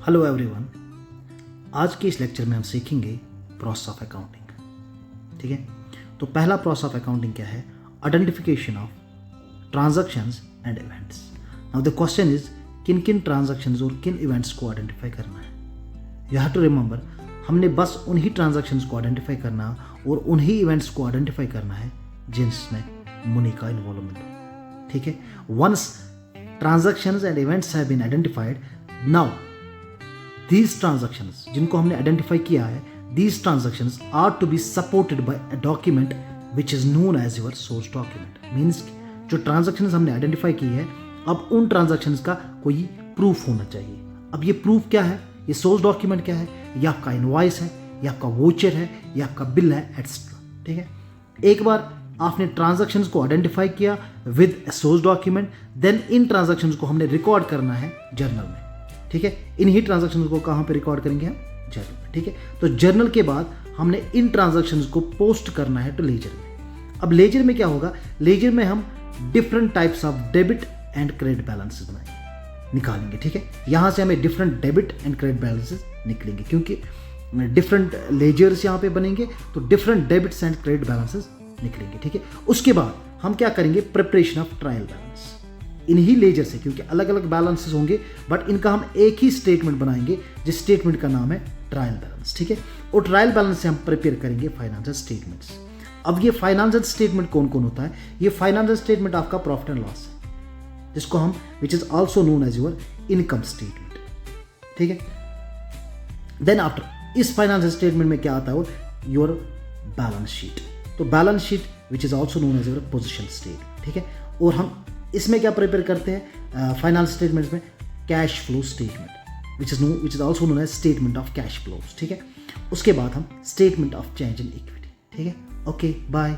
Hello everyone, आज के इस लेक्चर में हम सीखेंगे प्रोसेस ऑफ अकाउंटिंग। ठीक है, तो पहला प्रोसेस ऑफ अकाउंटिंग क्या है? Identification of transactions and events. Now the question is, किन किन ट्रांजैक्शंस और किन इवेंट्स को आइडेंटिफाई करना है? यू हैव टू रिमेंबर, हमने बस उन्हीं ट्रांजैक्शंस को आइडेंटिफाई करना और उन्हीं इवेंट्स को आइडेंटिफाई करना है जिनमें मनी का इन्वॉल्वमेंट हो। ठीक है, once transactions and events have been identified, now these transactions जिनको हमने आइडेंटिफाई किया है, these transactions are to be supported by a document which is known as your source document। Means जो ट्रांजैक्शंस हमने आइडेंटिफाई की है, अब उन ट्रांजैक्शंस का कोई प्रूफ होना चाहिए। अब ये प्रूफ क्या है? ये सोर्स डॉक्यूमेंट क्या है? ये आपका इनवॉइस है, ये आपका वोचर है, ये आपका बिल है, एटसेट्रा। ठीक है, एक बार आपने ट्रांजैक्शंस को आइडेंटिफाई किया with a source document, then इन ट्रांजैक्शंस को हमने रिकॉर्ड करना है जर्नल में। ठीक है, इन्हीं ट्रांजैक्शंस को कहाँ पे रिकॉर्ड करेंगे हम? जर्नल में। ठीक है, तो जर्नल के बाद हमने इन ट्रांजैक्शंस को पोस्ट करना है तो लेजर में। अब लेजर में क्या होगा? लेजर में हम different types of debit and credit balances निकालेंगे। ठीक है, यहाँ से हमें different debit and credit balances निकलेंगे, क्योंकि डिफरेंट लेजर्स यहाँ पे बनेंगे तो different debits and credit balances निकलेंगे। ठीक है, उसके बाद हम क्या करेंगे? प्रिपरेशन ऑफ ट्रायल बैलेंस इन्हीं लेजर से, क्योंकि अलग अलग बैलेंसेस होंगे बट इनका हम एक ही स्टेटमेंट बनाएंगे जिस स्टेटमेंट का नाम है ट्रायल बैलेंस। ठीक है, और ट्रायल बैलेंस से हम प्रिपेयर करेंगे फाइनेंशियल स्टेटमेंट्स। अब ये फाइनेंशियल स्टेटमेंट कौन कौन होता है? ये फाइनेंशियल स्टेटमेंट आपका प्रॉफिट एंड लॉस है, जिसको हम which is also known as your income statement. ठीक है, देन आफ्टर इस फाइनेंशियल स्टेटमेंट में क्या आता है? Your balance sheet. तो balance sheet which is also known as your position statement. ठीक है, और हम इसमें क्या प्रिपेयर करते हैं? फाइनेंशियल स्टेटमेंट्स में cash flow statement which is also known as statement of cash flows. ठीक है, उसके बाद हम statement of change in equity. ठीक है, ओके, बाय।